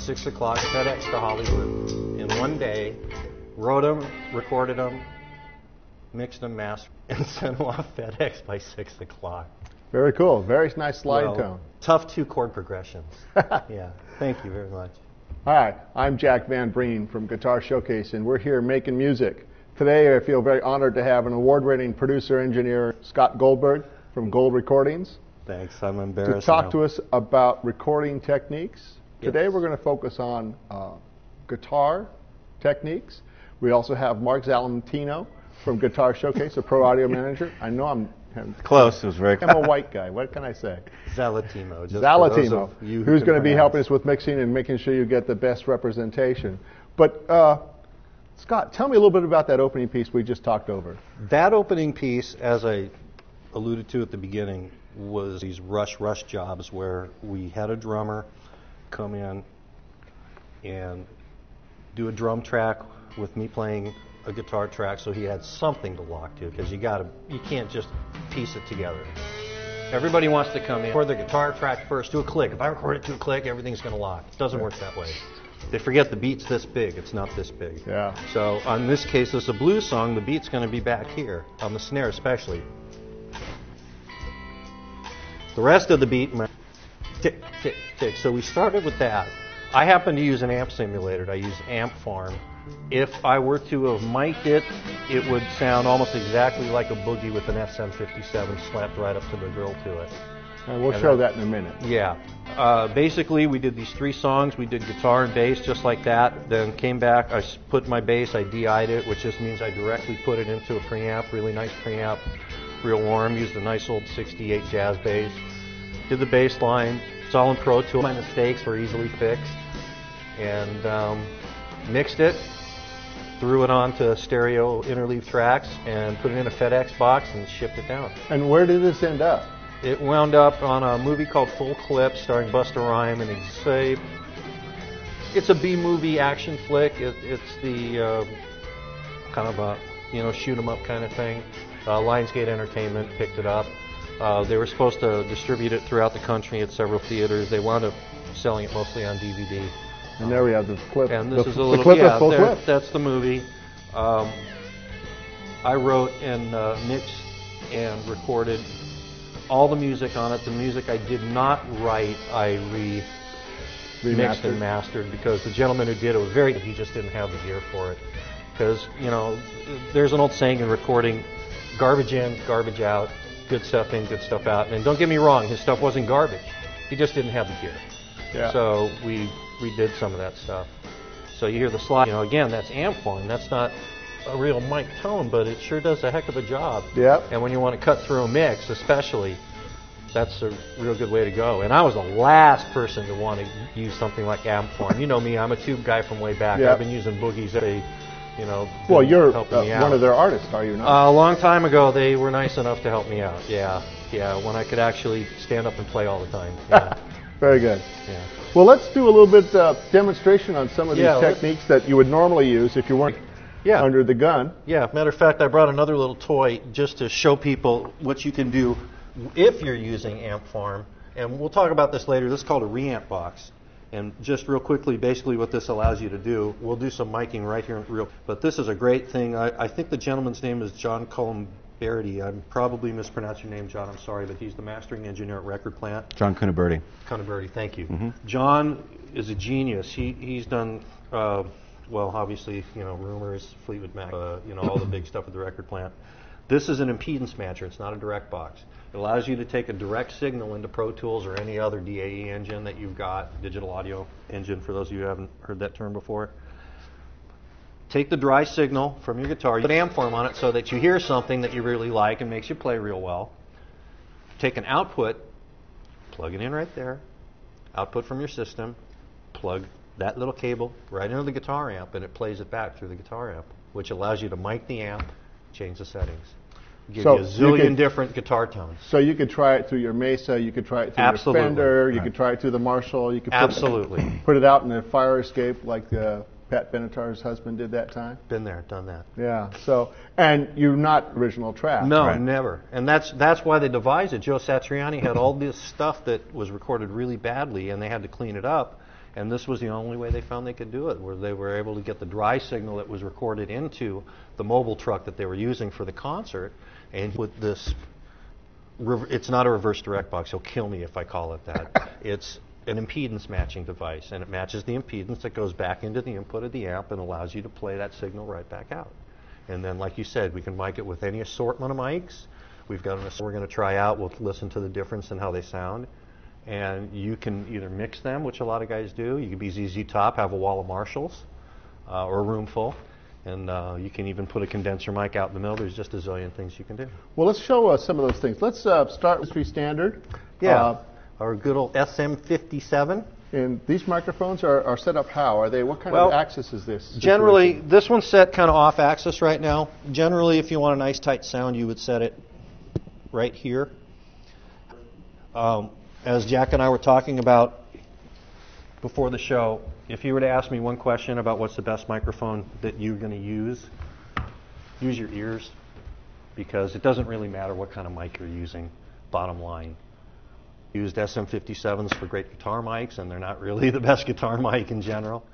6 o'clock, FedEx to Hollywood in one day, wrote them, recorded them, mixed them, mastered, and sent them off FedEx by 6 o'clock. Very cool. Very nice slide tone. Tough 2-chord progressions. Yeah. Thank you very much. Hi, I'm Jack Van Breen from Guitar Showcase, and we're here making music. Today I feel very honored to have an award-winning producer-engineer, Scott Goldberg from Gold Recordings. Thanks. I'm embarrassed to talk now. to us about recording techniques. Yes. Today we're going to focus on guitar techniques. We also have Mark Zalantino from Guitar Showcase, a pro audio manager. I know I'm close. It was very close. I'm a white guy. What can I say? Zalatimo. Zalatimo, who's going to be helping us with mixing and making sure you get the best representation. But Scott, tell me a little bit about that opening piece we just talked over. That opening piece, as I alluded to at the beginning, was these rush jobs where we had a drummer come in and do a drum track with me playing a guitar track, so he had something to lock to, because you can't just piece it together. Everybody wants to come in, record the guitar track first, do a click. If I record it to a click, everything's going to lock. It doesn't work that way. They forget the beat's this big. It's not this big. Yeah. So on this case, it's a blues song. The beat's going to be back here, on the snare especially. The rest of the beat, tick, tick, tick. So we started with that. I happen to use an amp simulator. I use Amp Farm. If I were to have mic'd it, it would sound almost exactly like a boogie with an SM57 slapped right up to the grill to it. And we'll show that in a minute. Yeah. Basically, we did these 3 songs. We did guitar and bass just like that. Then came back, I put my bass, I DI'd it, which just means I directly put it into a preamp, really nice preamp, real warm. Used a nice old 68 jazz bass. Did the bass line. It's all in Pro Tools. My mistakes were easily fixed. And mixed it, threw it onto stereo interleave tracks, and put it in a FedEx box and shipped it down. And where did this end up? It wound up on a movie called Full Clip, starring Busta Rhymes, and it's a B-movie action flick. It's the kind of a shoot 'em up kind of thing. Lionsgate Entertainment picked it up. They were supposed to distribute it throughout the country at several theaters. They wound up selling it mostly on DVD. And there we have the clip. And this is a the little, clip of Full Clip. That's the movie. I wrote and mixed and recorded all the music on it. The music I did not write, I mixed and mastered, because the gentleman who did it he just didn't have the gear for it. Because, there's an old saying in recording, garbage in, garbage out, good stuff in, good stuff out. And don't get me wrong, his stuff wasn't garbage. He just didn't have the gear. Yeah. So we redid some of that stuff. So you hear the slide, again, that's amp form. That's not a real mic tone, but it sure does a heck of a job. Yep. And when you want to cut through a mix, especially, that's a real good way to go. And I was the last person to want to use something like amp form. You know me, I'm a tube guy from way back. Yep. I've been using boogies. Well, you're helping me out. one of their artists, are you not? A long time ago, they were nice enough to help me out. Yeah, when I could actually stand up and play all the time. Yeah. Very good. Yeah. Well, let's do a little bit demonstration on some of these techniques that you would normally use if you weren't under the gun. Yeah, matter of fact, I brought another little toy just to show people what you can do if you're using Amp Farm. And we'll talk about this later. This is called a reamp box. And just real quickly, basically what this allows you to do, we'll do some miking right here. But this is a great thing. I think the gentleman's name is John Columberti. I'm probably mispronouncing your name, John. I'm sorry, but he's the mastering engineer at Record Plant. John Cunaberti. Cunaberti, thank you. Mm-hmm. John is a genius. He's done, obviously, Rumors, Fleetwood Mac, all the big stuff at the Record Plant. This is an impedance matcher. It's not a direct box. It allows you to take a direct signal into Pro Tools or any other DAE engine that you've got, digital audio engine, for those of you who haven't heard that term before. Take the dry signal from your guitar, you put amp form on it so that you hear something that you really like and makes you play real well. Take an output, plug it in right there, output from your system, plug that little cable right into the guitar amp, and it plays it back through the guitar amp, which allows you to mic the amp, change the settings. Give you a zillion different guitar tones. So you could try it through your Mesa, you could try it through your Fender, you could try it through the Marshall, you could put it out in a fire escape like Pat Benatar's husband did that time. Been there, done that. Yeah. So, and you're not original track. No, never. And that's why they devised it. Joe Satriani had all this stuff that was recorded really badly, and they had to clean it up. And this was the only way they found they could do it, where they were able to get the dry signal that was recorded into the mobile truck that they were using for the concert. And with this, it's not a reverse direct box. He'll kill me if I call it that. It's an impedance matching device, and it matches the impedance that goes back into the input of the amp and allows you to play that signal right back out. And then, like you said, we can mic it with any assortment of mics. We've got we're going to try out. We'll listen to the difference in how they sound. And you can either mix them, which a lot of guys do. You can be ZZ Top, have a wall of Marshalls, or a room full. And you can even put a condenser mic out in the middle. There's just a zillion things you can do. Well, let's show some of those things. Let's start with industry standard. Yeah, our good old SM57. And these microphones are set up how? Are they? What kind of axis is this? Generally, this one's set kind of off axis right now. Generally, if you want a nice tight sound, you would set it right here. As Jack and I were talking about before the show, if you were to ask me one question about what's the best microphone that you're going to use your ears, because it doesn't really matter what kind of mic you're using, bottom line. Used SM57s for great guitar mics, and they're not really the best guitar mic in general.